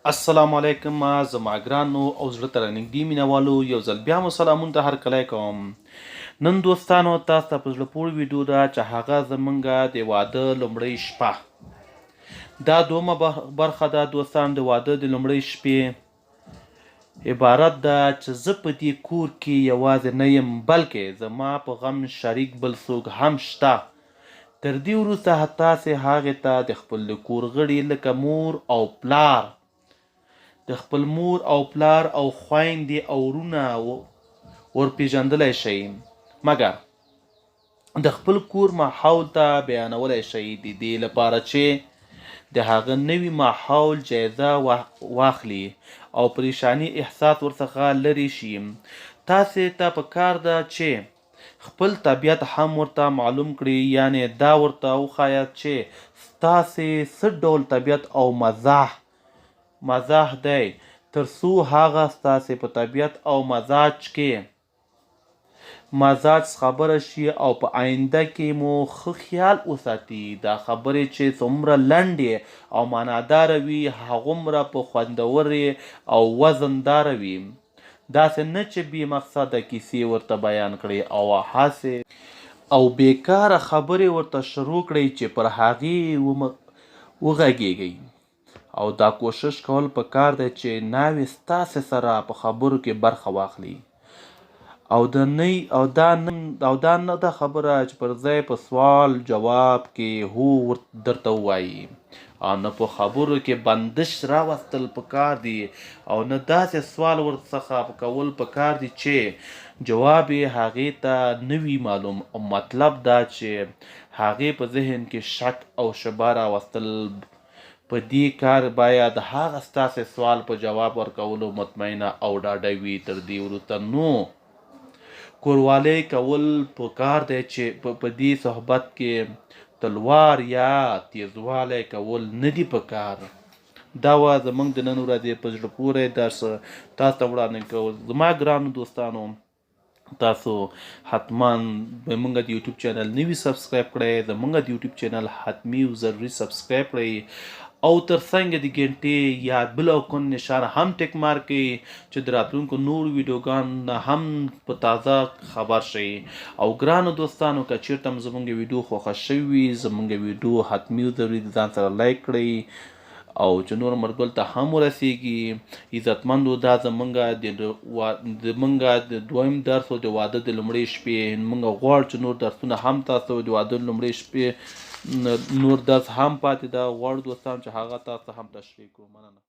السلام علیکم زما ګرانو او زړه ته رانږدې مینهوالو یو ځل بیا مو سلامونه ته هرکلی کوم. نن دوستانو تاسو ته په زړه پورې ویډیو ده چې هغه زمونږ د واده لومړۍ شپه دا دومه برخه ده دوستان د واده د لومړۍ شپې عبارت ده چې زه په دې کور کې یوازې نه یم بلکې زما په غم شریک بل څوک هم شته. تر دې وروسته تاسې هغې ته د خپل کور غړي لکه مور او پلار د خپل مور او پلار او خویندې او وروڼه ورپېژندلی شئ، مګر د خپل کور ماحول ته بیانولی شئ د دې لپاره چې د هغه نوي ماحول جایزه واخلي او پریشانی احساس ورڅخه لرې شي. تاسې ته پکار ده چې خپل طبیعت هم ورته معلوم کړئ، یعنې دا ورته وښایاست چې ستاسې څه ډول طبیعت او مزاح دی، تر څو هغه ستاسې په طبیعت او مزاج خبره شي او په آینده کې مو ښه خیال وساتي. دا خبرې چې څومره لنډې او معناداره وي هغومره په خوندورې او وزنداره وي. داسې نه چې بې مقصده کیسې ورته بیان کړئ او هسې او بیکاره خبرې ورته شروع کړئ چې پر هغې وغږیږئ. او دا کوشش کول پکار دی چې ناوې ستاسې سره په خبرو کې برخه واخلي او دا نه ده خبره چې پر ځای په سوال جواب کې هو درته ووایي، او نه په خبرو کې بندش راوستل پکار دي او نه داسې سوال ورڅخه کول پکار دي چې جواب یې هغې ته نه وي معلوم. او مطلب دا چې هغې په ذهن کې شک او شبه راوستل. په دې کار باید هغه ستاسې سوال په جواب ورکولو مطمئنه او ډاډه وي. تر دې وروسته نو کوروالی کول پکار دی چې په دې صحبت کې تلوار یا تیزوالی کول نه دي پکار. دا وه زموږ د نن ورځې په زړه پورې درس تاسو ته وړاندې کوو. زما ګرانو دوستانو تاسو حتما زموږ د یوټیوب چینل نوي سبسکرایب کړئ، زموږ د یوټیوب چینل حتمي او ضروري سبسکرایب کړئ او ترڅنګ د ګنټې یا بل اکون نشان هم ټک مار کړئ چې د راتلونکو نور ویډیوګانو هم په تازه خبر شئ. او ګرانو دوستانو که چیرته هم زموږ ویډیو خوښه شوي وي زموږ ویډیو حتمي او ضروري د ځان سره لایک کړئ او چې نور ملګرو ته هم ورسیږي. عزتمندو دا زموږ د دویم درس او د واده د لومړۍ شپې موږ غواړو چې نور درسونه هم تاسو د واده د لومړۍ شپې نور درس هم پاتې ده، غواړو دوستان چې هغه تاسو هم تشریح کړو. مننه.